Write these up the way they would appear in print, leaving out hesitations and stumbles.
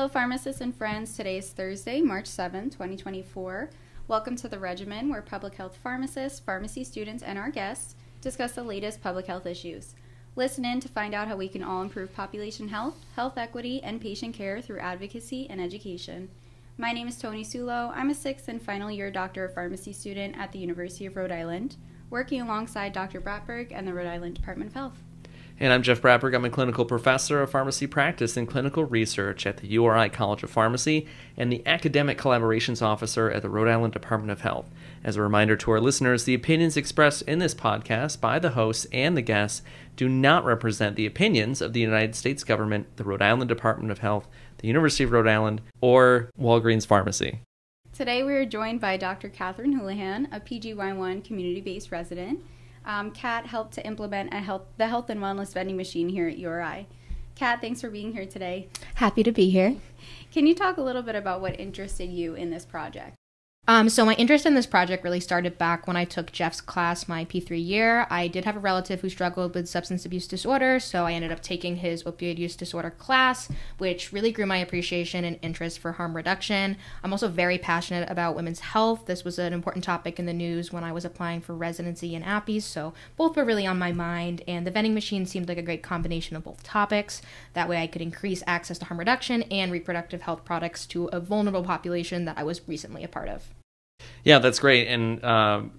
Hello, pharmacists and friends. Today is Thursday, March 7, 2024. Welcome to the Regimen, where public health pharmacists, pharmacy students, and our guests discuss the latest public health issues. Listen in to find out how we can all improve population health, health equity, and patient care through advocacy and education. My name is Tony Sulo. I'm a 6th and final year Doctor of Pharmacy student at the University of Rhode Island, working alongside Dr. Bratberg and the Rhode Island Department of Health. And I'm Jeff Bratberg. I'm a clinical professor of pharmacy practice and clinical research at the URI College of Pharmacy and the academic collaborations officer at the Rhode Island Department of Health. As a reminder to our listeners, the opinions expressed in this podcast by the hosts and the guests do not represent the opinions of the United States government, the Rhode Island Department of Health, the University of Rhode Island, or Walgreens Pharmacy. Today we are joined by Dr. Catherine Houlihan, a PGY1 community-based resident. Kat helped to implement the Health and Wellness Vending Machine here at URI. Kat, thanks for being here today. Happy to be here. Can you talk a little bit about what interested you in this project? So my interest in this project really started back when I took Jeff's class my P3 year. I did have a relative who struggled with substance abuse disorder, so I ended up taking his opioid use disorder class, which really grew my appreciation and interest for harm reduction. I'm also very passionate about women's health. This was an important topic in the news when I was applying for residency in APPEs, so both were really on my mind, and the vending machine seemed like a great combination of both topics. That way I could increase access to harm reduction and reproductive health products to a vulnerable population that I was recently a part of. Yeah, that's great. And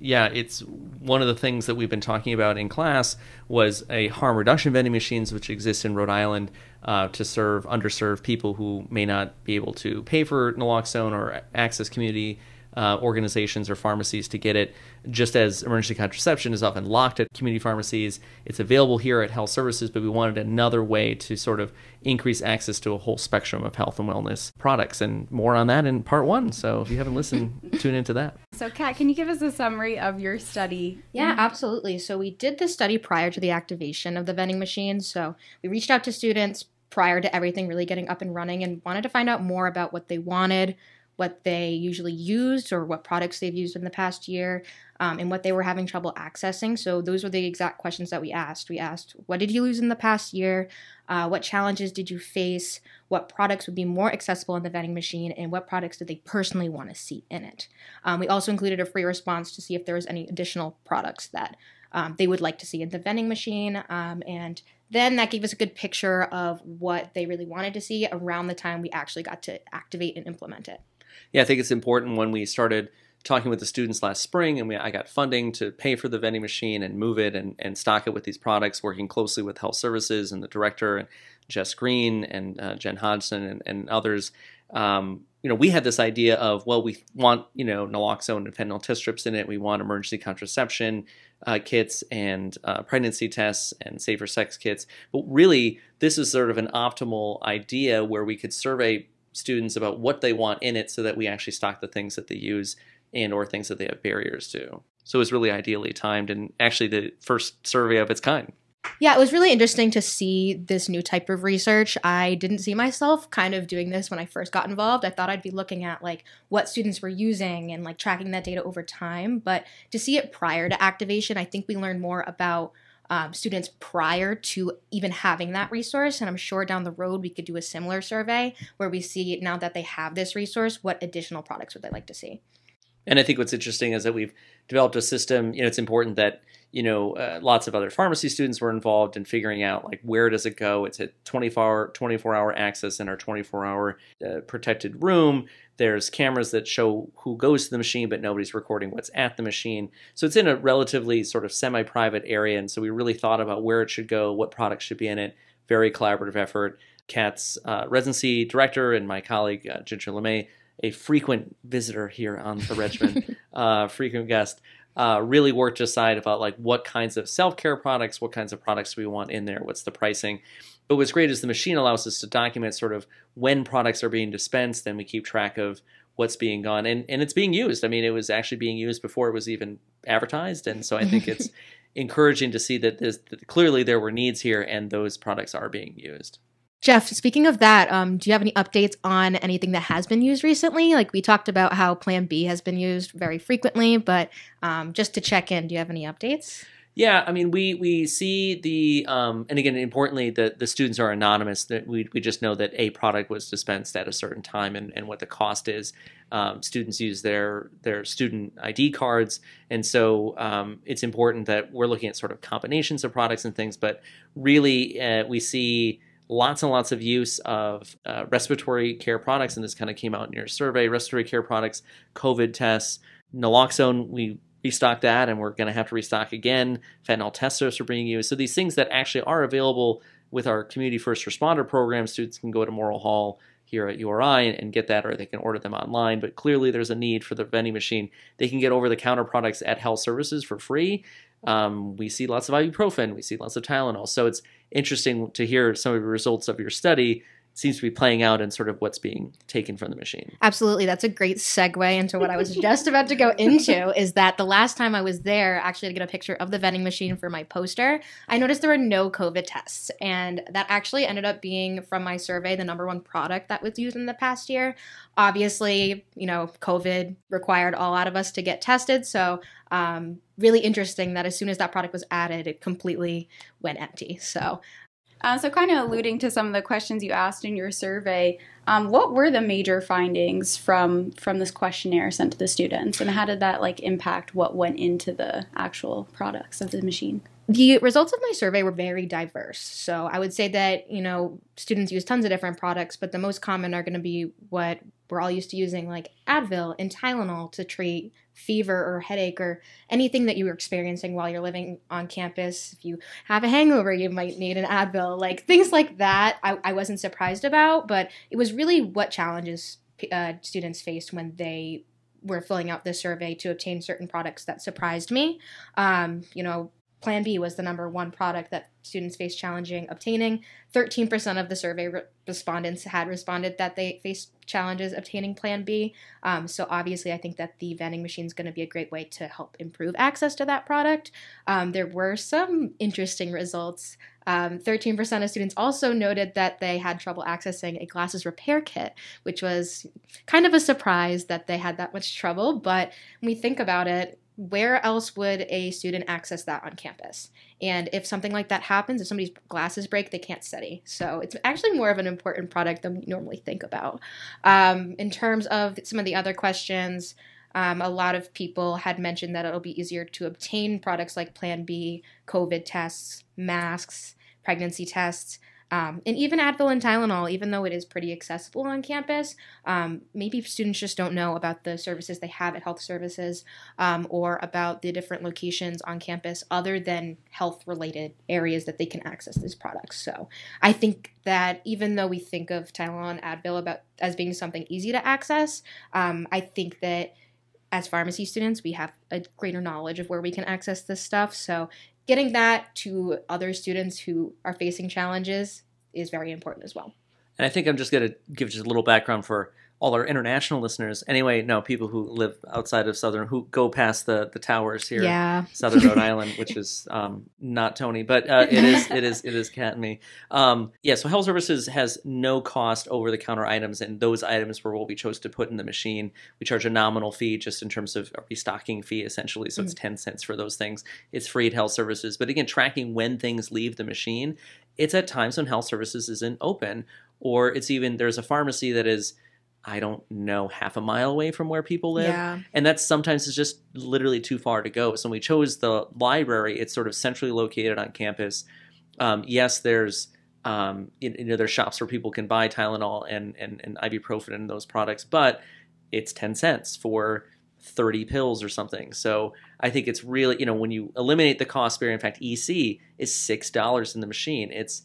it's one of the things that we've been talking about in class was a harm reduction vending machines, which exist in Rhode Island to serve underserved people who may not be able to pay for naloxone or access community organizations or pharmacies to get it. Just as emergency contraception is often locked at community pharmacies, it's available here at health services, but we wanted another way to sort of increase access to a whole spectrum of health and wellness products. And more on that in part 1. So if you haven't listened, tune into that. So Kat, can you give us a summary of your study? Yeah, absolutely. So we did this study prior to the activation of the vending machine. So we reached out to students prior to everything really getting up and running and wanted to find out more about what they wanted, what they usually used or what products they've used in the past year, and what they were having trouble accessing. So those were the exact questions that we asked. We asked, what did you lose in the past year? What challenges did you face? What products would be more accessible in the vending machine? And what products did they personally want to see in it? We also included a free response to see if there was any additional products that they would like to see in the vending machine. And then that gave us a good picture of what they really wanted to see around the time we actually got to activate and implement it. Yeah, I think it's important when we started talking with the students last spring and I got funding to pay for the vending machine and move it and stock it with these products, working closely with health services and the director and Jess Green and Jen Hodgson and others. We had this idea of, well, we want, naloxone and fentanyl test strips in it. We want emergency contraception kits and pregnancy tests and safer sex kits. But really, this is sort of an optimal idea where we could survey students about what they want in it so that we actually stock the things that they use and or things that they have barriers to. So it was really ideally timed and actually the first survey of its kind. Yeah, it was really interesting to see this new type of research. I didn't see myself kind of doing this when I first got involved. I thought I'd be looking at what students were using and tracking that data over time. But to see it prior to activation, I think we learned more about students prior to even having that resource. And I'm sure down the road we could do a similar survey where we see now that they have this resource, what additional products would they like to see? And I think what's interesting is that we've developed a system. It's important that, lots of other pharmacy students were involved in figuring out where does it go. It's a 24-hour access in our 24-hour protected room. There's cameras that show who goes to the machine, but nobody's recording what's at the machine. So it's in a relatively sort of semi-private area. And so we really thought about where it should go, what products should be in it. Very collaborative effort. Kat's residency director and my colleague, Ginger LeMay, a frequent visitor here on the Regimen, frequent guest, really worked to decide about what kinds of self-care products, what kinds of products we want in there, what's the pricing. But what's great is the machine allows us to document sort of when products are being dispensed, and we keep track of what's being gone. And it's being used. I mean, it was actually being used before it was even advertised. And so I think it's encouraging to see that clearly there were needs here and those products are being used. Jeff, speaking of that, do you have any updates on anything that has been used recently? We talked about how Plan B has been used very frequently, but just to check in, do you have any updates? Yeah, I mean, we see the and again, importantly, the students are anonymous. That we just know that a product was dispensed at a certain time and what the cost is. Students use their student ID cards, and so it's important that we're looking at sort of combinations of products and things. But really, we see lots and lots of use of respiratory care products, and this kind of came out in your survey. Respiratory care products, COVID tests, naloxone. We restock that, and we're going to have to restock again. Fentanyl test strips are being used. So these things that actually are available with our community first responder program, students can go to Morrill Hall here at URI and get that, or they can order them online. But clearly there's a need for the vending machine. They can get over-the-counter products at health services for free. We see lots of ibuprofen. We see lots of Tylenol. So it's interesting to hear some of the results of your study. Seems to be playing out in sort of what's being taken from the machine. Absolutely. That's a great segue into what I was just about to go into, is that the last time I was there, actually to get a picture of the vending machine for my poster, I noticed there were no COVID tests. And that actually ended up being, from my survey, the number one product that was used in the past year. Obviously, COVID required all out of us to get tested. So really interesting that as soon as that product was added, it completely went empty. So kind of alluding to some of the questions you asked in your survey, what were the major findings from this questionnaire sent to the students, and how did that impact what went into the actual products of the machine? The results of my survey were very diverse. So I would say that, students use tons of different products, but the most common are going to be what we're all used to using, like Advil and Tylenol to treat fever or headache or anything that you were experiencing while you're living on campus. If you have a hangover, you might need an Advil, things like that. I wasn't surprised about, but it was really what challenges students faced when they were filling out this survey to obtain certain products that surprised me. Plan B was the number one product that students faced challenging obtaining. 13% of the survey respondents had responded that they faced challenges obtaining Plan B. So obviously, I think that the vending machine is going to be a great way to help improve access to that product. There were some interesting results. 13% of students also noted that they had trouble accessing a glasses repair kit, which was kind of a surprise that they had that much trouble. But when we think about it, where else would a student access that on campus? And if something like that happens, if somebody's glasses break, they can't study. So it's actually more of an important product than we normally think about. In terms of some of the other questions, a lot of people had mentioned that it'll be easier to obtain products like Plan B, COVID tests, masks, pregnancy tests, and even Advil and Tylenol, even though it is pretty accessible on campus. Maybe students just don't know about the services they have at health services or about the different locations on campus other than health-related areas that they can access these products. So I think that even though we think of Tylenol and Advil as being something easy to access, I think that as pharmacy students, we have a greater knowledge of where we can access this stuff. So getting that to other students who are facing challenges is very important as well. And I think I'm just going to give just a little background for all our international listeners. Anyway, no, people who live outside of Southern, who go past the towers here, yeah. Southern Rhode Island, which is not Tony, but it is Kat and me. So health services has no cost over the counter items, and those items were what we chose to put in the machine. We charge a nominal fee just in terms of a restocking fee, essentially. So it's 10 cents for those things. It's free at health services. But again, tracking when things leave the machine, it's at times when health services isn't open, or it's even, there's a pharmacy that is, I don't know, half a mile away from where people live. Yeah. And that's sometimes it's just literally too far to go. So when we chose the library, it's sort of centrally located on campus. Yes, there's there's shops where people can buy Tylenol and ibuprofen and those products, but it's 10 cents for 30 pills or something. So I think it's really, when you eliminate the cost barrier, in fact, EC is $6 in the machine. It's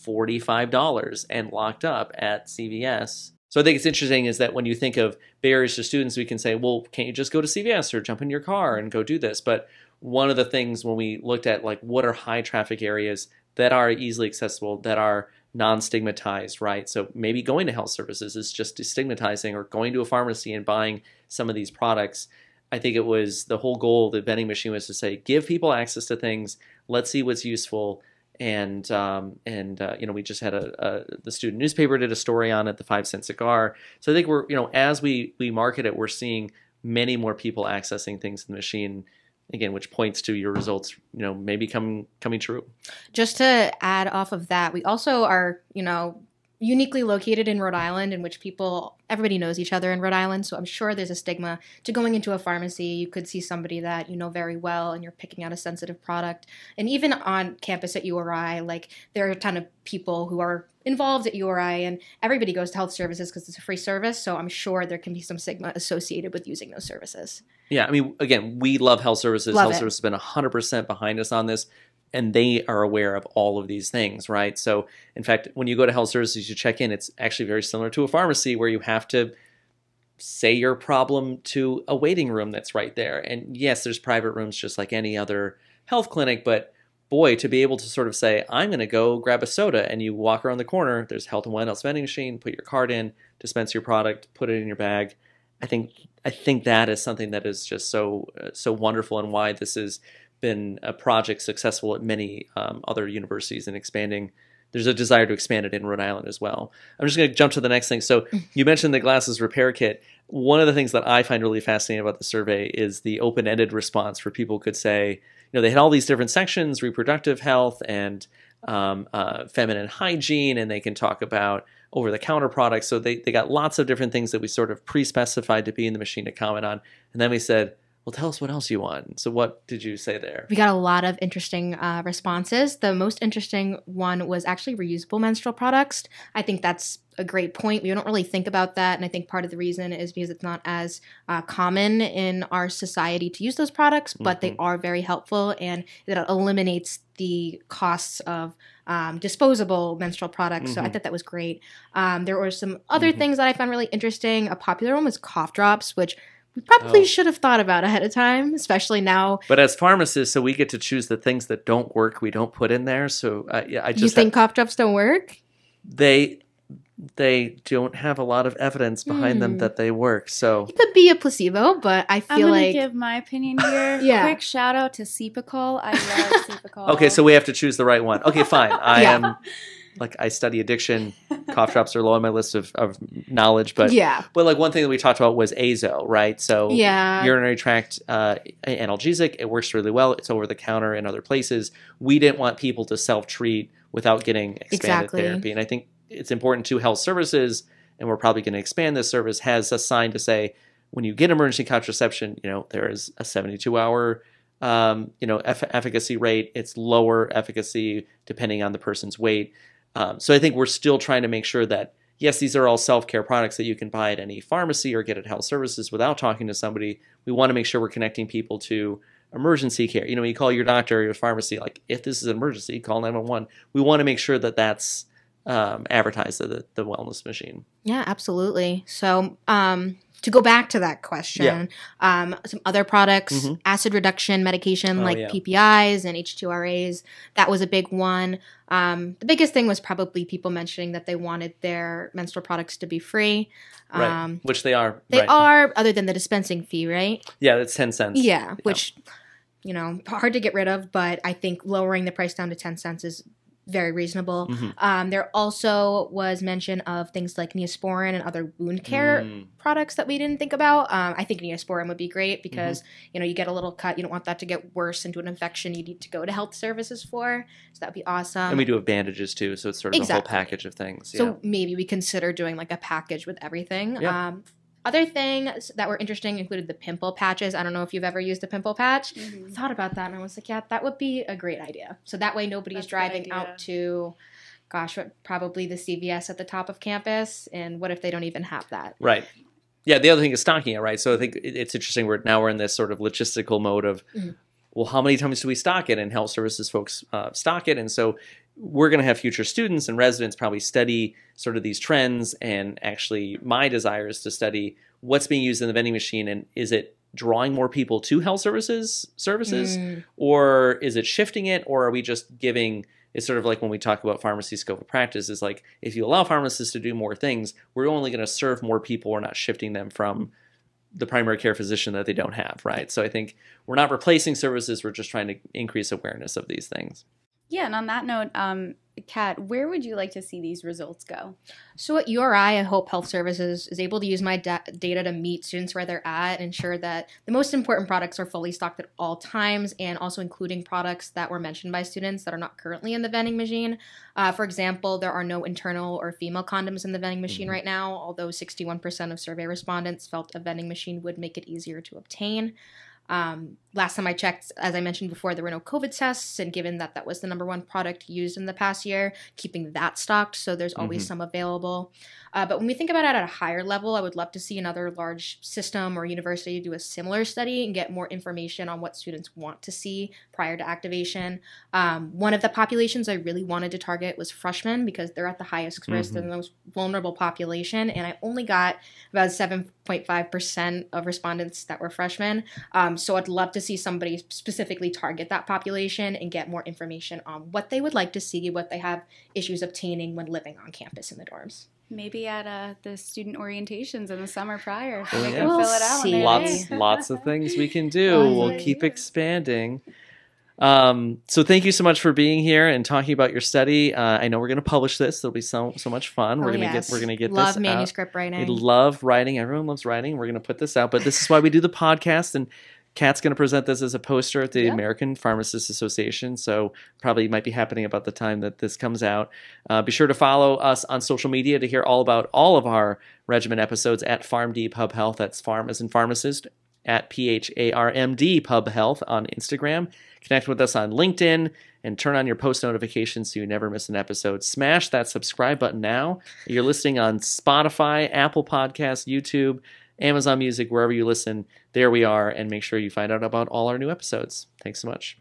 $45 and locked up at CVS. So I think it's interesting is that when you think of barriers to students, we can say, well, can't you just go to CVS or jump in your car and go do this? But one of the things when we looked at what are high traffic areas that are easily accessible, that are non-stigmatized, right? So maybe going to health services is just destigmatizing, or going to a pharmacy and buying some of these products. I think it was the whole goal of the vending machine was to say, give people access to things. Let's see what's useful. And we just had the student newspaper did a story on it, the 5-cent cigar. So I think we're, as we market it, we're seeing many more people accessing things in the machine again, which points to your results, maybe coming true. Just to add off of that, we also are, uniquely located in Rhode Island, in which everybody knows each other in Rhode Island. So I'm sure there's a stigma to going into a pharmacy. You could see somebody that you know very well and you're picking out a sensitive product. And even on campus at URI, like there are a ton of people who are involved at URI, and everybody goes to health services because it's a free service. So I'm sure there can be some stigma associated with using those services. Yeah, I mean, again, we love health services. Love health it. services has been 100% behind us on this. And they are aware of all of these things, right? So, in fact, when you go to health services, you check in, it's actually very similar to a pharmacy where you have to say your problem to a waiting room that's right there. And yes, there's private rooms just like any other health clinic, but boy, to be able to sort of say, I'm going to go grab a soda, and you walk around the corner, there's Health and Wellness Vending Machine, put your card in, dispense your product, put it in your bag. I think that is something that is just so wonderful, and why this has been a project successful at many other universities and expanding. There's a desire to expand it in Rhode Island as well. I'm just going to jump to the next thing. So you mentioned the glasses repair kit. One of the things that I find really fascinating about the survey is the open-ended response, where people could say, they had all these different sections, reproductive health and feminine hygiene, and they can talk about over-the-counter products. So they got lots of different things that we sort of pre-specified to be in the machine to comment on. And then we said, well, tell us what else you want. So what did you say there? We got a lot of interesting responses. The most interesting one was actually reusable menstrual products. I think that's a great point. We don't really think about that. And I think part of the reason is because it's not as common in our society to use those products, but they are very helpful, and it eliminates the costs of disposable menstrual products. So I thought that was great. There were some other things that I found really interesting. A popular one was cough drops, which we probably should have thought about ahead of time, especially now. But as pharmacists, so we get to choose the things that don't work, we don't put in there. So You think cough drops don't work? They don't have a lot of evidence behind them that they work. So It could be a placebo, but I feel I'm like... going to give my opinion here. Yeah. Quick shout out to Cepacol. I love Cepacol. okay, so we have to choose the right one. Okay, fine. I study addiction. Cough drops are low on my list of knowledge, but like one thing that we talked about was azo, right? So urinary tract analgesic, it works really well. It's over the counter in other places. We didn't want people to self-treat without getting expanded therapy, and I think it's important to health services, and we're probably going to expand this service, has a sign to say, when you get emergency contraception, there is a 72-hour efficacy rate. It's lower efficacy depending on the person's weight. So I think we're still trying to make sure that, yes, these are all self-care products that you can buy at any pharmacy or get at health services without talking to somebody. We want to make sure we're connecting people to emergency care. You call your doctor or your pharmacy, like, if this is an emergency, call 911. We want to make sure that that's advertised at the Wellness Machine. Yeah, absolutely. So to go back to that question, some other products, acid reduction medication like PPIs and H2RAs, that was a big one. The biggest thing was probably people mentioning that they wanted their menstrual products to be free. Right, which they are. They are, other than the dispensing fee, right? Yeah, that's 10 cents. Yeah, which, hard to get rid of, but I think lowering the price down to 10 cents is very reasonable. There also was mention of things like Neosporin and other wound care products that we didn't think about. I think Neosporin would be great because, you get a little cut. You don't want that to get worse into an infection you need to go to health services for. So that would be awesome. And we do have bandages too, so it's sort of a whole package of things. So maybe we consider doing like a package with everything. Other things that were interesting included the pimple patches. I don't know if you've ever used a pimple patch. I thought about that and I was like, yeah, that would be a great idea. So that way nobody's driving out to, probably the CVS at the top of campus. And what if they don't even have that? Right. Yeah, the other thing is stocking it, right? So I think it's interesting. We're in this sort of logistical mode of, well, how many times do we stock it? And health services folks stock it. And so we're going to have future students and residents probably study sort of these trends, and actually my desire is to study what's being used in the vending machine, and is it drawing more people to health services, or is it shifting it, or are we just giving, it's sort of like when we talk about pharmacy scope of practice, is like, if you allow pharmacists to do more things, we're only going to serve more people, we're not shifting them from the primary care physician that they don't have, right? So I think we're not replacing services, we're just trying to increase awareness of these things. Yeah, and on that note, Kat, where would you like to see these results go? So at URI, I hope Health Services is able to use my data to meet students where they're at, ensure that the most important products are fully stocked at all times, and also including products that were mentioned by students that are not currently in the vending machine. For example, there are no internal or female condoms in the vending machine right now, although 61% of survey respondents felt a vending machine would make it easier to obtain. Last time I checked, as I mentioned before, there were no COVID tests, and given that that was the number one product used in the past year, keeping that stocked, so there's always some available. But when we think about it at a higher level, I would love to see another large system or university do a similar study and get more information on what students want to see prior to activation. One of the populations I really wanted to target was freshmen because they're at the highest risk, they're the most vulnerable population, and I only got about 7.5% of respondents that were freshmen. So I'd love to see somebody specifically target that population and get more information on what they would like to see, what they have issues obtaining when living on campus in the dorms. Maybe at the student orientations in the summer prior. Oh, They yeah. can fill it out when they're there. Lots of things we can do. We'll keep expanding. So thank you so much for being here and talking about your study. I know we're going to publish this. It'll be so much fun. We're going to get love this manuscript out. writing. We love writing. Everyone loves writing. We're going to put this out. But this is why we do the podcast, and Kat's going to present this as a poster at the American Pharmacists Association, so probably might be happening about the time that this comes out. Be sure to follow us on social media to hear all about all of our Regimen episodes at PharmD Pub Health. That's Pharm as in pharmacist, at PHARMD Pub Health on Instagram. Connect with us on LinkedIn and turn on your post notifications so you never miss an episode. Smash that subscribe button now. You're listening on Spotify, Apple Podcasts, YouTube, Amazon Music, wherever you listen. There we are, and make sure you find out about all our new episodes. Thanks so much.